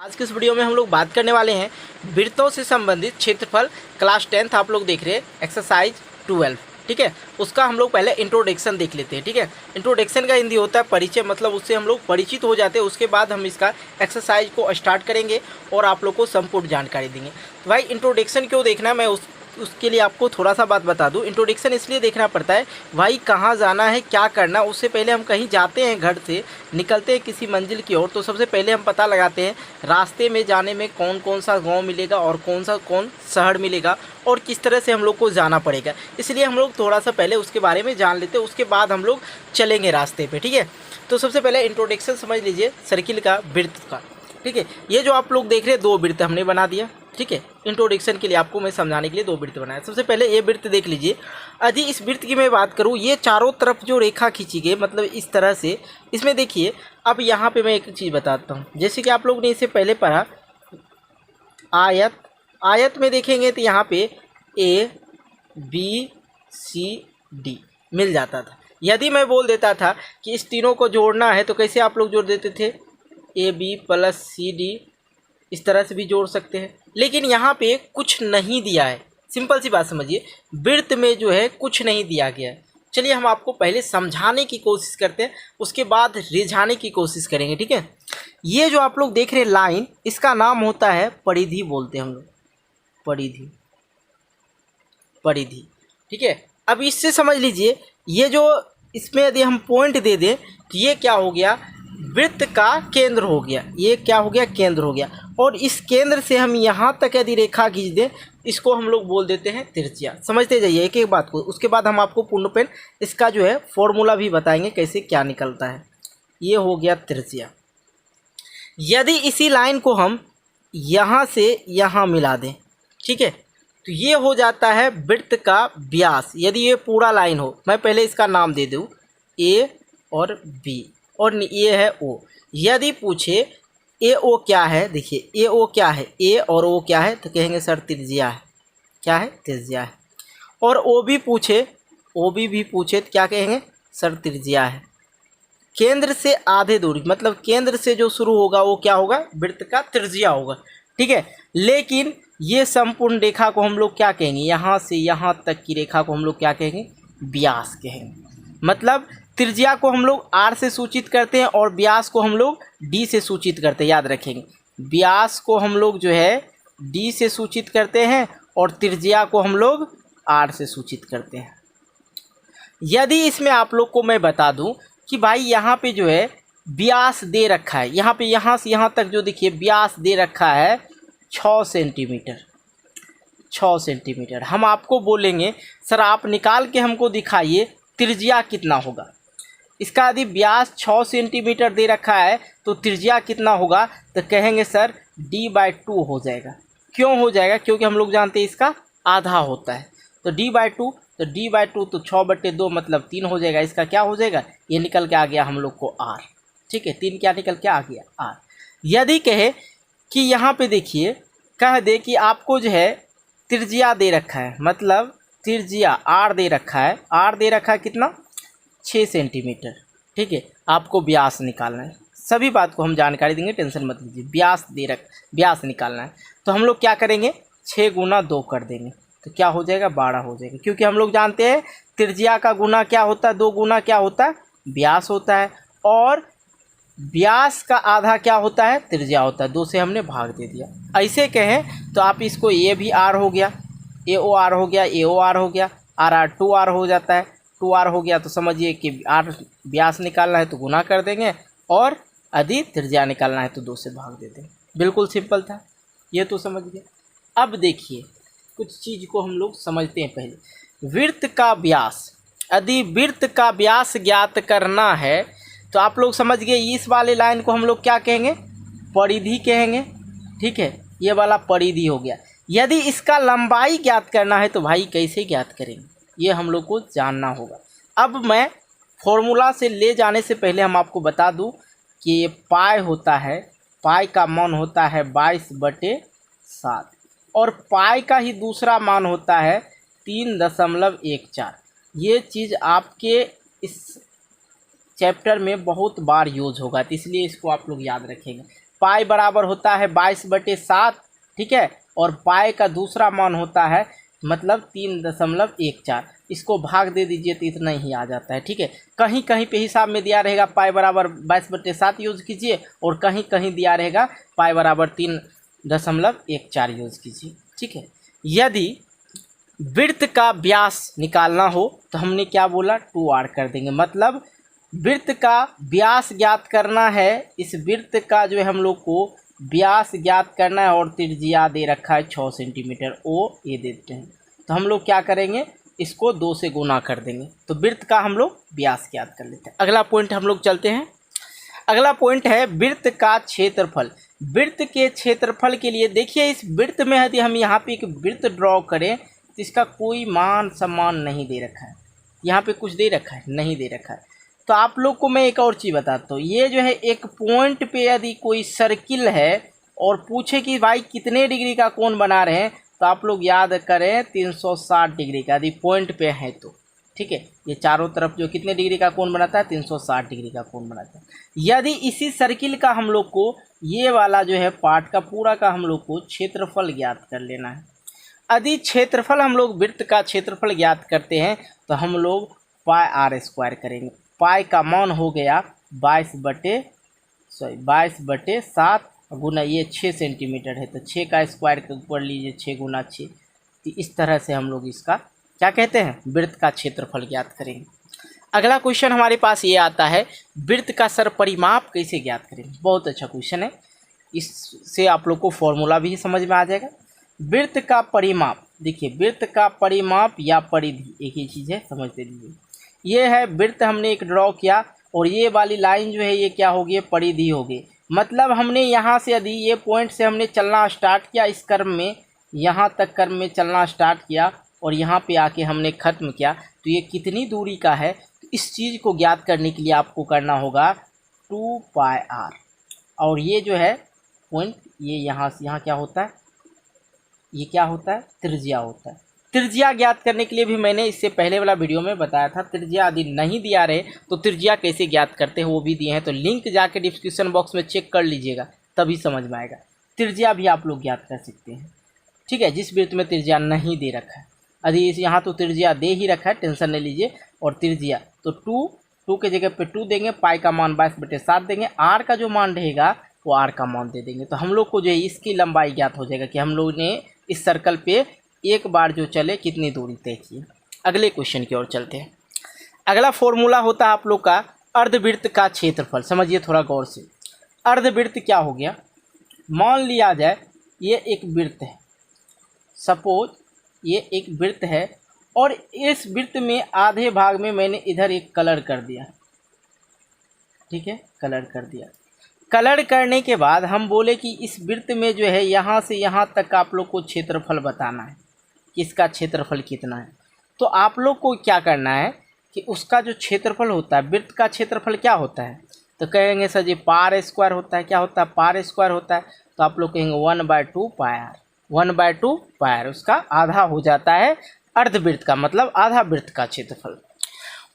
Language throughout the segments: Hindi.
आज के इस वीडियो में हम लोग बात करने वाले हैं वृत्तों से संबंधित क्षेत्रफल क्लास 10th आप लोग देख रहे हैं एक्सरसाइज 12। ठीक है, उसका हम लोग पहले इंट्रोडक्शन देख लेते हैं। ठीक है, इंट्रोडक्शन का हिंदी होता है परिचय, मतलब उससे हम लोग परिचित हो जाते हैं। उसके बाद हम इसका एक्सरसाइज को स्टार्ट करेंगे और आप लोग को संपूर्ण जानकारी देंगे। तो भाई इंट्रोडक्शन क्यों देखना है, मैं उसके लिए आपको थोड़ा सा बात बता दूं। इंट्रोडक्शन इसलिए देखना पड़ता है भाई कहाँ जाना है, क्या करना। उससे पहले हम कहीं जाते हैं, घर से निकलते हैं किसी मंजिल की ओर, तो सबसे पहले हम पता लगाते हैं रास्ते में जाने में कौन कौन सा गांव मिलेगा और कौन शहर मिलेगा और किस तरह से हम लोग को जाना पड़ेगा। इसलिए हम लोग थोड़ा सा पहले उसके बारे में जान लेते हैं, उसके बाद हम लोग चलेंगे रास्ते पे। ठीक है, तो सबसे पहले इंट्रोडक्शन समझ लीजिए सर्किल का, वृत्त का। ठीक है, ये जो आप लोग देख रहे हैं दो वृत्त हमने बना दिया। ठीक है, इंट्रोडक्शन के लिए आपको मैं समझाने के लिए दो वृत्त बनाया। सबसे पहले ये वृत्त देख लीजिए। यदि इस वृत्त की मैं बात करूँ, ये चारों तरफ जो रेखा खींची गई, मतलब इस तरह से, इसमें देखिए अब यहाँ पे मैं एक चीज़ बताता हूँ। जैसे कि आप लोग ने इससे पहले पढ़ा आयत, आयत में देखेंगे तो यहाँ पे A B C D मिल जाता था। यदि मैं बोल देता था कि इस तीनों को जोड़ना है तो कैसे आप लोग जोड़ देते थे, AB + CD, इस तरह से भी जोड़ सकते हैं। लेकिन यहाँ पे कुछ नहीं दिया है, सिंपल सी बात समझिए, वृत्त में जो है कुछ नहीं दिया गया है। चलिए हम आपको पहले समझाने की कोशिश करते हैं, उसके बाद रिझाने की कोशिश करेंगे। ठीक है, ये जो आप लोग देख रहे हैं लाइन, इसका नाम होता है परिधि, बोलते हैं हम लोग परिधि, परिधि। ठीक है, अब इससे समझ लीजिए ये जो इसमें यदि हम पॉइंट दे दें तो ये क्या हो गया, वृत्त का केंद्र हो गया। ये क्या हो गया, केंद्र हो गया। और इस केंद्र से हम यहाँ तक यदि रेखा खींच दें, इसको हम लोग बोल देते हैं त्रिज्या। समझते जाइए एक एक बात को, उसके बाद हम आपको पूर्ण पेन इसका जो है फॉर्मूला भी बताएंगे कैसे क्या निकलता है। ये हो गया त्रिज्या। यदि इसी लाइन को हम यहाँ से यहाँ मिला दें, ठीक है, तो ये हो जाता है वृत्त का व्यास। यदि ये पूरा लाइन हो, मैं पहले इसका नाम दे दूँ A और B और ये है O। यदि पूछे ए ओ क्या है, देखिए ए ओ क्या है, ए और ओ क्या है, तो कहेंगे सर त्रिज्या है। क्या है, त्रिज्या है। और ओ भी पूछे, ओ भी पूछे तो क्या कहेंगे, सर त्रिज्या है। केंद्र से आधे दूरी, मतलब केंद्र से जो शुरू होगा वो क्या होगा, वृत्त का त्रिज्या होगा। ठीक है, लेकिन ये संपूर्ण रेखा को हम लोग क्या कहेंगे, यहाँ से यहाँ तक की रेखा को हम लोग क्या कहेंगे, व्यास कहेंगे। मतलब त्रिज्या को हम लोग R से सूचित करते हैं और व्यास को हम लोग D से सूचित करते हैं। याद रखेंगे, व्यास को हम लोग जो है D से सूचित करते हैं और त्रिज्या को हम लोग R से सूचित करते हैं। यदि इसमें आप लोग को मैं बता दूं कि भाई यहाँ पे जो है व्यास दे रखा है, यहाँ पे यहाँ से यहाँ तक जो देखिए व्यास दे रखा है 6 सेंटीमीटर, 6 सेंटीमीटर। हम आपको बोलेंगे सर आप निकाल के हमको दिखाइए त्रिज्या कितना होगा। इसका यदि व्यास 6 सेंटीमीटर दे रखा है तो त्रिज्या कितना होगा, तो कहेंगे सर D/2 हो जाएगा। क्यों हो जाएगा, क्योंकि हम लोग जानते हैं इसका आधा होता है। तो D/2, तो D/2 तो 6/2 मतलब 3 हो जाएगा। इसका क्या हो जाएगा, ये निकल के आ गया हम लोग को R। ठीक है, 3 क्या निकल के आ गया, R। यदि कहे कि यहाँ पे देखिए, कह दे कि आपको जो है त्रिज्या दे रखा है, मतलब त्रिज्या R दे रखा है, R दे रखा है कितना, 6 सेंटीमीटर। ठीक है, आपको व्यास निकालना है। सभी बात को हम जानकारी देंगे, टेंशन मत लीजिए। व्यास निकालना है तो हम लोग क्या करेंगे, 6 × 2 कर देंगे, तो क्या हो जाएगा, 12 हो जाएगा। क्योंकि हम लोग जानते हैं त्रिज्या का गुना क्या होता है, 2 गुना क्या होता है, व्यास होता है। और व्यास का आधा क्या होता है, त्रिज्या होता है। 2 से हमने भाग दे दिया। ऐसे कहें तो आप इसको ये भी R हो गया, AO हो गया, AO हो गया, RR 2R हो जाता है। 2R हो गया तो समझिए कि R व्यास निकालना है तो गुना कर देंगे और यदि त्रिज्या निकालना है तो 2 से भाग दे देंगे। बिल्कुल सिंपल था, ये तो समझ गए। अब देखिए कुछ चीज़ को हम लोग समझते हैं पहले। वृत्त का व्यास, यदि वृत्त का व्यास ज्ञात करना है तो आप लोग समझ गए, इस वाले लाइन को हम लोग क्या कहेंगे, परिधि कहेंगे। ठीक है, ये वाला परिधि हो गया। यदि इसका लंबाई ज्ञात करना है तो भाई कैसे ज्ञात करेंगे, ये हम लोग को जानना होगा। अब मैं फॉर्मूला से ले जाने से पहले हम आपको बता दूं कि ये पाई होता है, पाई का मान होता है 22/7 और पाई का ही दूसरा मान होता है 3.14। ये चीज़ आपके इस चैप्टर में बहुत बार यूज होगा, तो इसलिए इसको आप लोग याद रखेंगे। पाई बराबर होता है 22/7, ठीक है, और पाई का दूसरा मान होता है मतलब 3.14। इसको भाग दे दीजिए तो इतना ही आ जाता है, ठीक है। कहीं कहीं पे हिसाब में दिया रहेगा पाई बराबर 22/7 यूज़ कीजिए, और कहीं कहीं दिया रहेगा पाई बराबर 3.14 यूज़ कीजिए, ठीक है। यदि वृत्त का व्यास निकालना हो तो हमने क्या बोला, 2r कर देंगे। मतलब वृत्त का व्यास ज्ञात करना है, इस वृत्त का जो है हम लोग को व्यास ज्ञात करना है, और त्रिज्या दे रखा है 6 सेंटीमीटर, ओ ये देते हैं। तो हम लोग क्या करेंगे, इसको 2 से गुना कर देंगे, तो वृत्त का हम लोग व्यास ज्ञात कर लेते हैं। अगला पॉइंट हम लोग चलते हैं। अगला पॉइंट है वृत्त का क्षेत्रफल। वृत्त के क्षेत्रफल के लिए देखिए, इस वृत्त में यदि हम यहाँ पे एक वृत्त ड्रॉ करें तो इसका कोई मान सम्मान नहीं दे रखा है। यहाँ पे कुछ दे रखा है, नहीं दे रखा है। तो आप लोग को मैं एक और चीज़ बताता हूँ, ये जो है एक पॉइंट पे यदि कोई सर्किल है और पूछे कि भाई कितने डिग्री का कोण बना रहे हैं, तो आप लोग याद करें 360 डिग्री का, यदि पॉइंट पे है तो, ठीक है। ये चारों तरफ जो कितने डिग्री का कोण बनाता है, 360 डिग्री का कोण बनाता है। यदि इसी सर्किल का हम लोग को ये वाला जो है पार्ट का पूरा का हम लोग को क्षेत्रफल ज्ञात कर लेना है। यदि क्षेत्रफल हम लोग वृत्त का क्षेत्रफल ज्ञात करते हैं तो हम लोग पाई आर स्क्वायर करेंगे। पाई का मान हो गया 22/7 गुना ये 6 सेंटीमीटर है, तो 6 का स्क्वायर के ऊपर लीजिए 6 गुना 6। तो इस तरह से हम लोग इसका क्या कहते हैं, वृत्त का क्षेत्रफल ज्ञात करेंगे। अगला क्वेश्चन हमारे पास ये आता है, वृत्त का सरपरिमाप कैसे ज्ञात करेंगे। बहुत अच्छा क्वेश्चन है, इससे आप लोग को फॉर्मूला भी समझ में आ जाएगा। वृत्त का परिमाप, देखिए वृत्त का परिमाप या परिधि एक ही चीज़ है, समझ लीजिए। ये है वृत्त हमने एक ड्रॉ किया, और ये वाली लाइन जो है ये क्या होगी, परिधि होगी। मतलब हमने यहाँ से यदि ये पॉइंट से हमने चलना स्टार्ट किया, इस क्रम में यहाँ तक क्रम में चलना स्टार्ट किया, और यहाँ पे आके हमने ख़त्म किया, तो ये कितनी दूरी का है। तो इस चीज़ को ज्ञात करने के लिए आपको करना होगा 2πr, और ये जो है पॉइंट ये यहाँ से यहाँ क्या होता है, ये क्या होता है, त्रिज्या होता है। त्रिज्या ज्ञात करने के लिए भी मैंने इससे पहले वाला वीडियो में बताया था। त्रिज्या यदि नहीं दिया रहे तो त्रिज्या कैसे ज्ञात करते हैं वो भी दिए हैं, तो लिंक जाके डिस्क्रिप्शन बॉक्स में चेक कर लीजिएगा, तभी समझ में आएगा। त्रिज्या भी आप लोग ज्ञात कर सकते हैं, ठीक है, जिस वृत्त में त्रिज्या नहीं दे रखा है। यदि यहाँ तो त्रिज्या दे ही रखा है, टेंशन नहीं लीजिए। और त्रिज्या तो 2 के जगह पे 2 देंगे, पाई का मान 22/7 देंगे, आर का जो मान रहेगा वो आर का मान दे देंगे। तो हम लोग को जो है इसकी लंबाई ज्ञात हो जाएगा कि हम लोग ने इस सर्कल पे एक बार जो चले कितनी दूरी तय की। अगले क्वेश्चन की ओर चलते हैं। अगला फॉर्मूला होता है आप लोग का अर्धवृत्त का क्षेत्रफल। समझिए थोड़ा गौर से, अर्धवृत्त क्या हो गया। मान लिया जाए ये एक वृत्त है, सपोज ये एक वृत्त है, और इस वृत्त में आधे भाग में मैंने इधर एक कलर कर दिया, ठीक है, कलर कर दिया। कलर करने के बाद हम बोले कि इस वृत्त में जो है यहाँ से यहाँ तक आप लोग को क्षेत्रफल बताना है कि इसका क्षेत्रफल कितना है। तो आप लोग को क्या करना है कि उसका जो क्षेत्रफल होता है, वृत्त का क्षेत्रफल क्या होता है, तो कहेंगे सर जी पार स्क्वायर होता है। क्या होता है, पार स्क्वायर होता है। तो आप लोग कहेंगे 1/2 पायर, 1/2 पायर, उसका आधा हो जाता है अर्धवृत्त का, मतलब आधा वृत्त का क्षेत्रफल।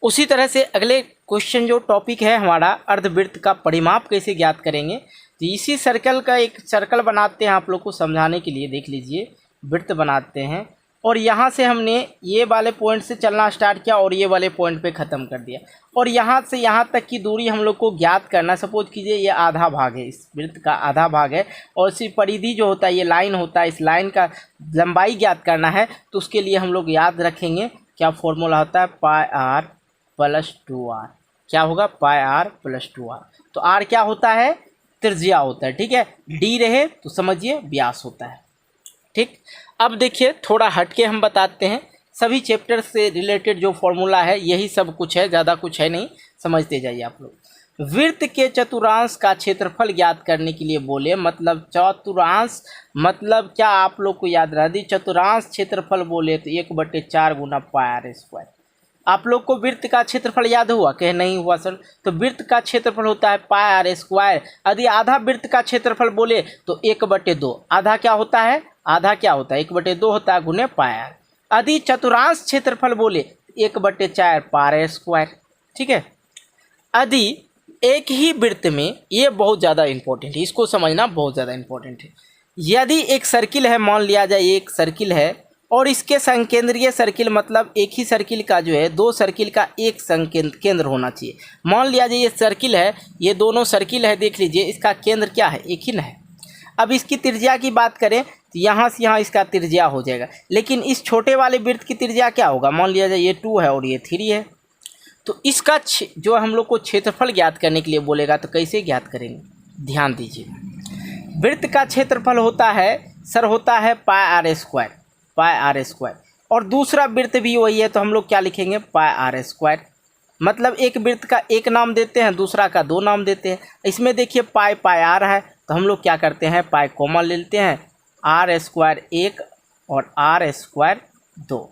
उसी तरह से अगले क्वेश्चन जो टॉपिक है हमारा, अर्धवृत्त का परिमाप कैसे ज्ञात करेंगे। तो इसी सर्कल का एक सर्कल बनाते हैं आप लोग को समझाने के लिए। देख लीजिए, वृत्त बनाते हैं, और यहाँ से हमने ये वाले पॉइंट से चलना स्टार्ट किया और ये वाले पॉइंट पे ख़त्म कर दिया, और यहाँ से यहाँ तक की दूरी हम लोग को ज्ञात करना। सपोज कीजिए ये आधा भाग है, इस वृत्त का आधा भाग है, और इसी परिधि जो होता है ये लाइन होता है, इस लाइन का लंबाई ज्ञात करना है। तो उसके लिए हम लोग याद रखेंगे क्या फॉर्मूला होता है, πr + 2r। क्या होगा, πr + 2r। तो r क्या होता है, त्रिज्या होता है, ठीक है। d रहे तो समझिए व्यास होता है, ठीक। अब देखिए थोड़ा हटके हम बताते हैं, सभी चैप्टर से रिलेटेड जो फॉर्मूला है यही सब कुछ है, ज़्यादा कुछ है नहीं, समझते जाइए आप लोग। वृत्त के चतुर्थांश का क्षेत्रफल ज्ञात करने के लिए बोले, मतलब चतुर्थांश मतलब क्या आप लोग को याद रहा, यदि चतुर्थांश क्षेत्रफल बोले तो 1/4 गुना πr स्क्वायर। आप लोग को वृत्त का क्षेत्रफल याद हुआ, कहे नहीं हुआ सर। तो वृत्त का क्षेत्रफल होता है πr स्क्वायर। यदि आधा वृत्त का क्षेत्रफल बोले तो 1/2, आधा क्या होता है, आधा क्या होता है 1/2 होता है गुने πr। यदि चतुर्थांश क्षेत्रफल बोले 1/4 πr स्क्वायर, ठीक है। यदि एक ही वृत्त में, ये बहुत ज़्यादा इम्पोर्टेंट है, इसको समझना बहुत ज़्यादा इम्पोर्टेंट है। यदि एक सर्किल है, मान लिया जाए एक सर्किल है और इसके संकेंद्रीय सर्किल, मतलब एक ही सर्किल का जो है, दो सर्किल का एक केंद्र होना चाहिए। मान लिया जाए ये सर्किल है, ये दोनों सर्किल है, देख लीजिए इसका केंद्र क्या है, एक ही ना है। अब इसकी त्रिज्या की बात करें तो यहाँ से यहाँ इसका त्रिज्या हो जाएगा, लेकिन इस छोटे वाले वृत्त की त्रिज्या क्या होगा, मान लिया जाए ये 2 है और ये 3 है। तो इसका जो हम लोग को क्षेत्रफल ज्ञात करने के लिए बोलेगा तो कैसे ज्ञात करेंगे, ध्यान दीजिए। वृत्त का क्षेत्रफल होता है सर, होता है pi r square, pi r square. और दूसरा वृत्त भी वही है, तो हम लोग क्या लिखेंगे, पाई आर स्क्वायर। मतलब एक वृत्त का एक नाम देते हैं, दूसरा का 2 नाम देते हैं। इसमें देखिए पाई पाई आर है, तो हम लोग क्या करते हैं, पाई कॉमन ले लेते हैं, आर स्क्वायर 1 और आर स्क्वायर 2।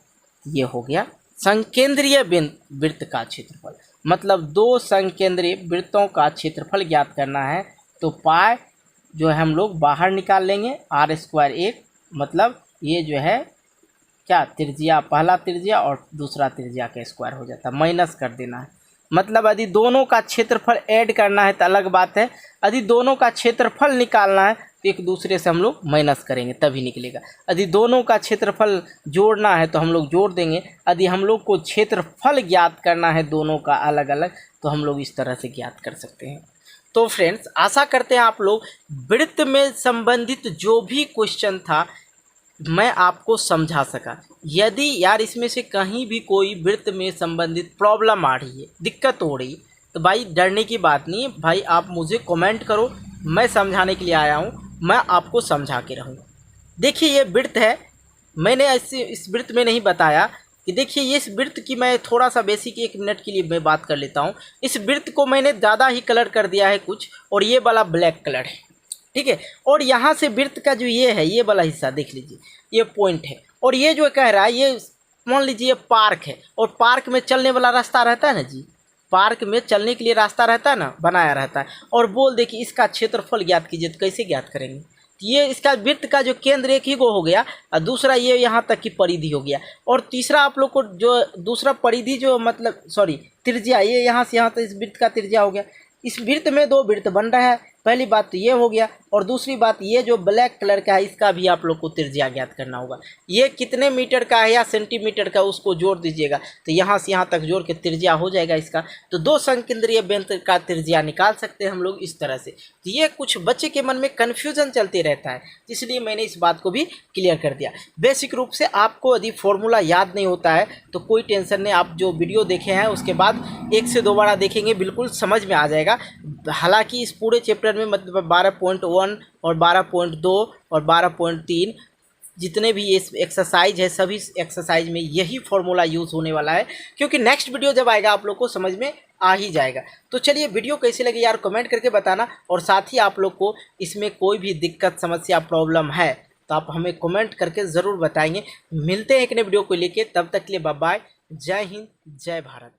ये हो गया संकेंद्रीय वृत्त का क्षेत्रफल। मतलब दो संकेंद्रीय वृत्तों का क्षेत्रफल ज्ञात करना है तो पाई जो है हम लोग बाहर निकाल लेंगे, आर स्क्वायर 1, मतलब ये जो है क्या, त्रिज्या, पहला त्रिज्या और दूसरा त्रिज्या का स्क्वायर हो जाता है, माइनस कर देना है। मतलब यदि दोनों का क्षेत्रफल ऐड करना है तो अलग बात है, यदि दोनों का क्षेत्रफल निकालना है तो एक दूसरे से हम लोग माइनस करेंगे तभी निकलेगा। यदि दोनों का क्षेत्रफल जोड़ना है तो हम लोग जोड़ देंगे। यदि हम लोग को क्षेत्रफल ज्ञात करना है दोनों का अलग अलग, तो हम लोग इस तरह से ज्ञात कर सकते हैं। तो फ्रेंड्स, आशा करते हैं आप लोग वृत्त में संबंधित जो भी क्वेश्चन था मैं आपको समझा सका। यदि यार इसमें से कहीं भी कोई वृत्त में संबंधित प्रॉब्लम आ रही है, दिक्कत हो रही, तो भाई डरने की बात नहीं है भाई, आप मुझे कमेंट करो, मैं समझाने के लिए आया हूँ, मैं आपको समझा के रहूँगा। देखिए ये वृत्त है, मैंने ऐसे इस वृत्त में नहीं बताया कि देखिए ये इस वृत्त की मैं थोड़ा सा बेसिक 1 मिनट के लिए मैं बात कर लेता हूँ। इस वृत्त को मैंने ज़्यादा ही कलर कर दिया है कुछ, और ये वाला ब्लैक कलर है, ठीक है। और यहाँ से वृत्त का जो ये है, ये वाला हिस्सा देख लीजिए, ये पॉइंट है। और ये जो कह रहा है, ये मान लीजिए ये पार्क है, और पार्क में चलने वाला रास्ता रहता है ना जी, पार्क में चलने के लिए रास्ता रहता है ना, बनाया रहता है। और बोल दे कि इसका क्षेत्रफल ज्ञात कीजिए, तो कैसे ज्ञात करेंगे। ये इसका वृत्त का जो केंद्र एक ही को हो गया, और दूसरा ये यहाँ तक की परिधि हो गया, और तीसरा आप लोग को जो दूसरा परिधि जो मतलब सॉरी त्रिज्या, ये यहाँ से यहाँ तक इस वृत्त का त्रिज्या हो गया। इस वृत्त में 2 वृत्त बन रहा है, पहली बात तो ये हो गया, और दूसरी बात ये जो ब्लैक कलर का है इसका भी आप लोग को त्रिज्या ज्ञात करना होगा। ये कितने मीटर का है या सेंटीमीटर का, उसको जोड़ दीजिएगा, तो यहाँ से यहाँ तक जोड़ के त्रिज्या हो जाएगा इसका। तो 2 संकेंद्रीय वृत्त का त्रिज्या निकाल सकते हैं हम लोग इस तरह से। तो ये कुछ बच्चे के मन में कन्फ्यूजन चलते रहता है, इसलिए मैंने इस बात को भी क्लियर कर दिया। बेसिक रूप से आपको यदि फॉर्मूला याद नहीं होता है तो कोई टेंशन नहीं, आप जो वीडियो देखे हैं उसके बाद 1 से 2 बार देखेंगे, बिल्कुल समझ में आ जाएगा। हालांकि इस पूरे चैप्टर में मतलब 12.1 और 12.2 और 12.3 जितने भी ये एक्सरसाइज है, सभी एक्सरसाइज में यही फॉर्मूला यूज़ होने वाला है, क्योंकि नेक्स्ट वीडियो जब आएगा आप लोग को समझ में आ ही जाएगा। तो चलिए वीडियो कैसी लगी यार कमेंट करके बताना, और साथ ही आप लोग को इसमें कोई भी दिक्कत, समस्या, प्रॉब्लम है तो आप हमें कमेंट करके ज़रूर बताएंगे। मिलते हैं एक नए वीडियो को लेके, तब तक के लिए बाय बाय, जय हिंद, जय भारत।